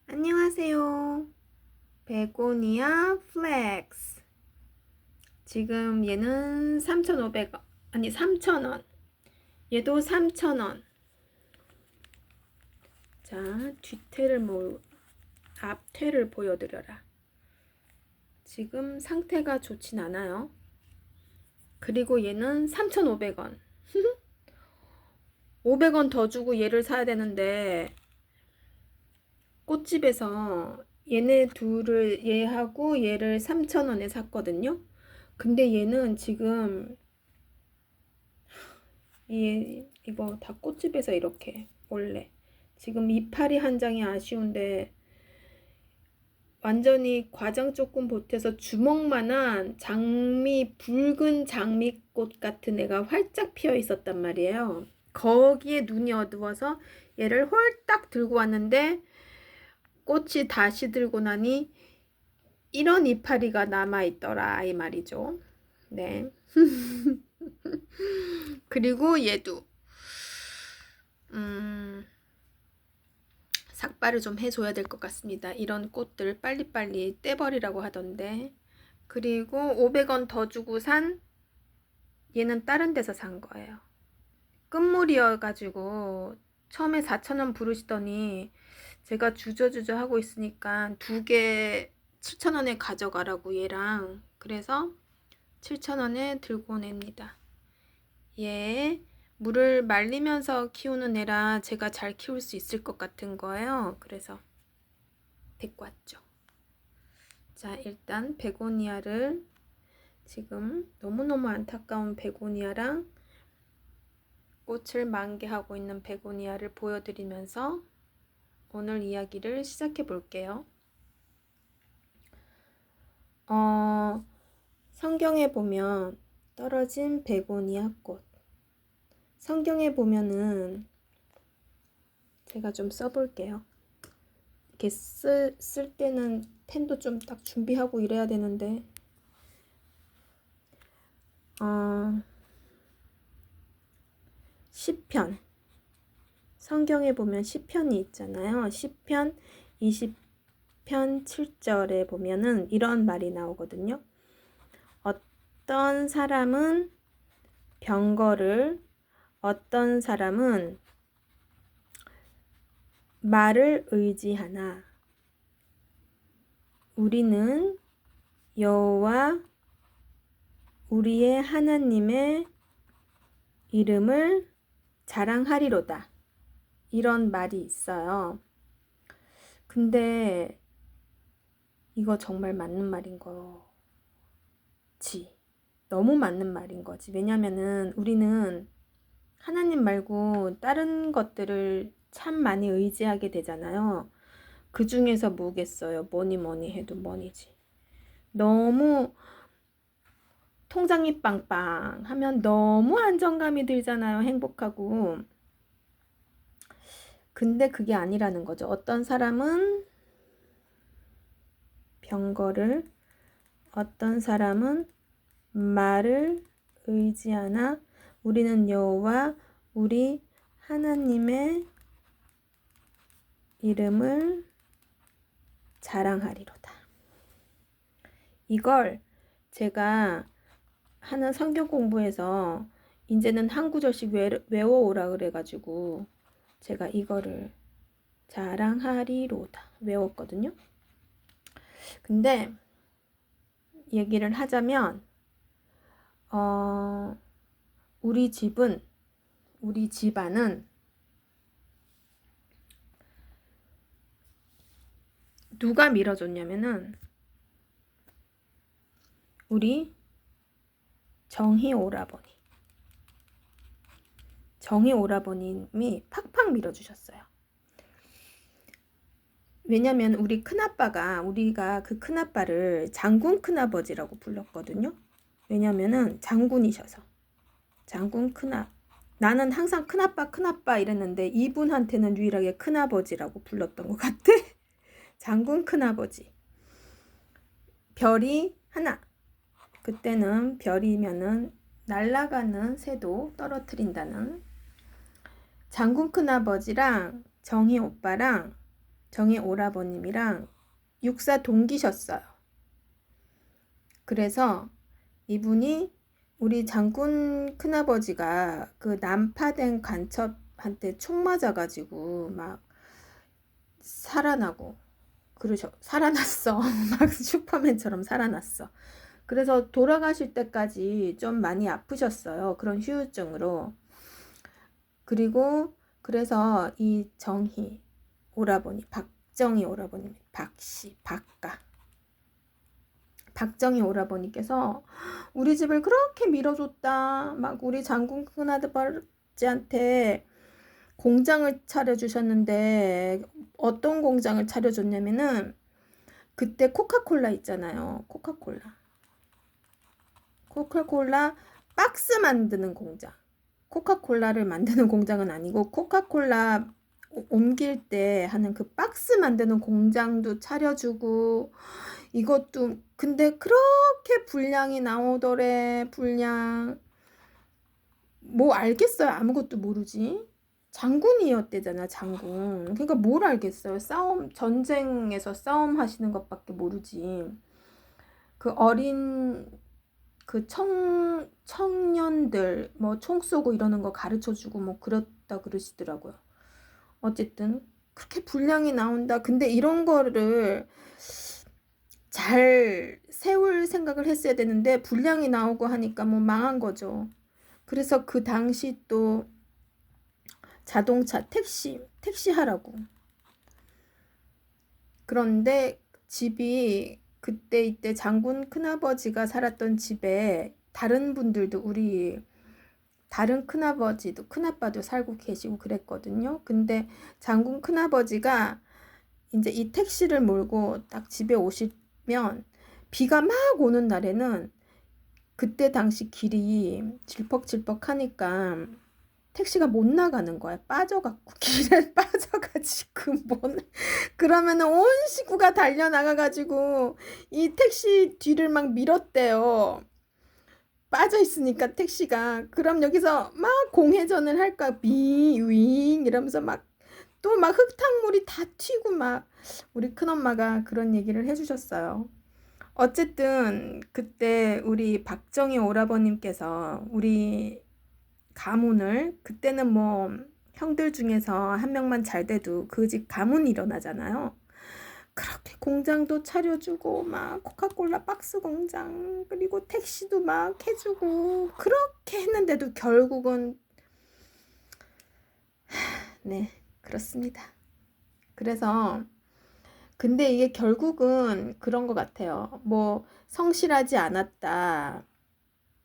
안녕하세요. 베고니아 플렉스. 지금 얘는 3,500원. 아니, 3,000원. 얘도 3,000원. 자, 앞태를 보여드려라. 지금 상태가 좋진 않아요. 그리고 얘는 3,500원. 500원 더 주고 얘를 사야 되는데, 꽃집에서 얘하고 얘를 3,000원에 샀거든요. 근데 얘는 지금 이거 다 꽃집에서 이렇게 원래 지금 이파리 한 장이 아쉬운데 완전히 과장 조금 보태서 주먹만한 붉은 장미꽃 같은 애가 활짝 피어 있었단 말이에요. 거기에 눈이 어두워서 얘를 홀딱 들고 왔는데 꽃이 다시 들고 나니 이런 이파리가 남아있더라 이 말이죠. 네. 그리고 얘도 삭발을 좀 해줘야 될 것 같습니다. 이런 꽃들 빨리빨리 떼버리라고 하던데. 그리고 500원 더 주고 산 얘는 다른 데서 산 거예요. 끝물이어가지고 처음에 4,000원 부르시더니 제가 주저주저 하고 있으니까 2개 7,000원에 가져가라고 얘랑. 그래서 7,000원에 들고 냅니다. 얘 물을 말리면서 키우는 애라 제가 잘 키울 수 있을 것 같은 거예요. 그래서 데리고 왔죠. 자, 일단 베고니아를 지금 너무너무 안타까운 베고니아랑 꽃을 만개하고 있는 베고니아를 보여드리면서 오늘 이야기를 시작해 볼게요. 성경에 보면 떨어진 베고니아 꽃. 성경에 보면은 제가 좀 써볼게요. 이렇게 쓸 때는 펜도 좀 딱 준비하고 이래야 되는데 시편 성경에 보면 시편이 있잖아요. 시편 20편 7절에 보면은 이런 말이 나오거든요. 어떤 사람은 병거를, 어떤 사람은 말을 의지하나 우리는 여호와 우리의 하나님의 이름을 자랑하리로다. 이런 말이 있어요. 근데 이거 정말 맞는 말인 거지. 너무 맞는 말인 거지. 왜냐면은 우리는 하나님 말고 다른 것들을 참 많이 의지하게 되잖아요. 그 중에서 뭐겠어요. 뭐니 해도 뭐니지. 너무 통장이 빵빵 하면 너무 안정감이 들잖아요. 행복하고. 근데 그게 아니라는 거죠. 어떤 사람은 병거를, 어떤 사람은 말을 의지하나 우리는 여호와 우리 하나님의 이름을 자랑하리로다. 이걸 제가 하는 성경 공부에서 이제는 한 구절씩 외워오라 그래가지고 제가 이거를 자랑하리로다 외웠거든요. 근데 얘기를 하자면 우리 집안은 누가 밀어줬냐면은 우리 정희 오라버님이 팍팍 밀어주셨어요. 왜냐면 우리 큰아빠가 우리가 그 큰아빠를 장군 큰아버지라고 불렀거든요. 왜냐면은 장군이셔서. 장군 나는 항상 큰아빠 이랬는데 이분한테는 유일하게 큰아버지라고 불렀던 것 같아. 장군 큰아버지. 별이 하나. 그때는 별이면은 날아가는 새도 떨어뜨린다는. 장군 큰아버지랑 정희 오빠랑 정희 오라버님이랑 육사 동기셨어요. 그래서 이분이 우리 장군 큰아버지가 그 난파된 간첩한테 총 맞아가지고 막 살아나고 살아났어. 막 슈퍼맨처럼 살아났어. 그래서 돌아가실 때까지 좀 많이 아프셨어요. 그런 후유증으로. 그리고 그래서 이 정희 오라버니, 박정희 오라버니, 박씨, 박가. 박정희 오라버니께서 우리 집을 그렇게 밀어줬다. 막 우리 장군 큰아버지한테 공장을 차려주셨는데 어떤 공장을 차려줬냐면은 그때 코카콜라 있잖아요. 코카콜라 박스 만드는 공장. 코카콜라를 만드는 공장은 아니고 코카콜라 옮길 때 하는 그 박스 만드는 공장도 차려주고 이것도 근데 그렇게 분량이 나오더래. 분량 뭐 알겠어요. 아무것도 모르지. 장군이었대잖아. 장군. 그러니까 뭘 알겠어요. 전쟁에서 싸움 하시는 것밖에 모르지. 그 어린 그 청년들 뭐 총 쏘고 이러는 거 가르쳐주고 뭐 그렇다 그러시더라고요. 어쨌든 그렇게 분량이 나온다. 근데 이런 거를 잘 세울 생각을 했어야 되는데 분량이 나오고 하니까 뭐 망한 거죠. 그래서 그 당시 또 자동차 택시 하라고. 그런데 집이 그때 이때 장군 큰아버지가 살았던 집에 다른 분들도 우리 다른 큰아버지도 큰아빠도 살고 계시고 그랬거든요. 근데 장군 큰아버지가 이제 이 택시를 몰고 딱 집에 오시면 비가 막 오는 날에는 그때 당시 길이 질퍽질퍽하니까 택시가 못 나가는 거야. 빠져갖고 길에 빠져가지고 그러면은 온 식구가 달려나가가지고 이 택시 뒤를 막 밀었대요. 빠져 있으니까 택시가. 그럼 여기서 막 공회전을 할까 비윙 이러면서 막 또 막 흙탕물이 다 튀고 막 우리 큰엄마가 그런 얘기를 해주셨어요. 어쨌든 그때 우리 박정희 오라버님께서 우리 가문을 그때는 뭐 형들 중에서 한 명만 잘 돼도 그 집 가문이 일어나잖아요. 그렇게 공장도 차려주고 막 코카콜라 박스 공장 그리고 택시도 막 해주고 그렇게 했는데도 결국은 네 그렇습니다. 그래서 근데 이게 결국은 그런 것 같아요. 뭐 성실하지 않았다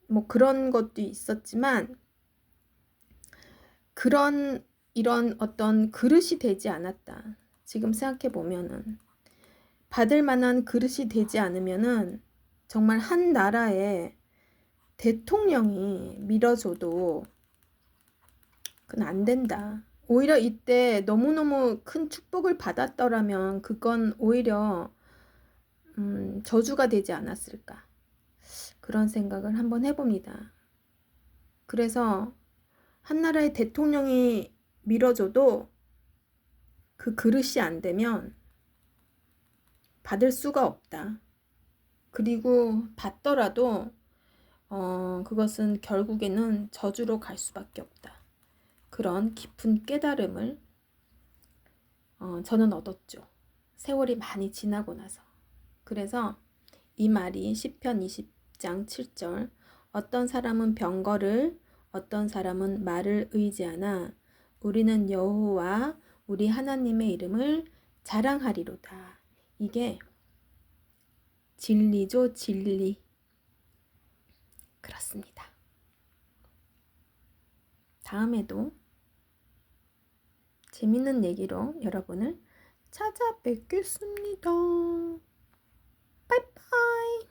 뭐 그런 것도 있었지만 이런 어떤 그릇이 되지 않았다. 지금 생각해 보면은 받을 만한 그릇이 되지 않으면은 정말 한 나라의 대통령이 밀어줘도 그건 안 된다. 오히려 이때 너무너무 큰 축복을 받았더라면 그건 오히려 저주가 되지 않았을까. 그런 생각을 한번 해봅니다. 그래서 한 나라의 대통령이 밀어줘도 그 그릇이 안 되면 받을 수가 없다. 그리고 받더라도 그것은 결국에는 저주로 갈 수밖에 없다. 그런 깊은 깨달음을 저는 얻었죠. 세월이 많이 지나고 나서. 그래서 이 말이 시편 20장 7절 어떤 사람은 병거를 어떤 사람은 말을 의지하나 우리는 여호와 우리 하나님의 이름을 자랑하리로다. 이게 진리죠, 진리. 그렇습니다. 다음에도 재밌는 얘기로 여러분을 찾아뵙겠습니다. 빠이빠이.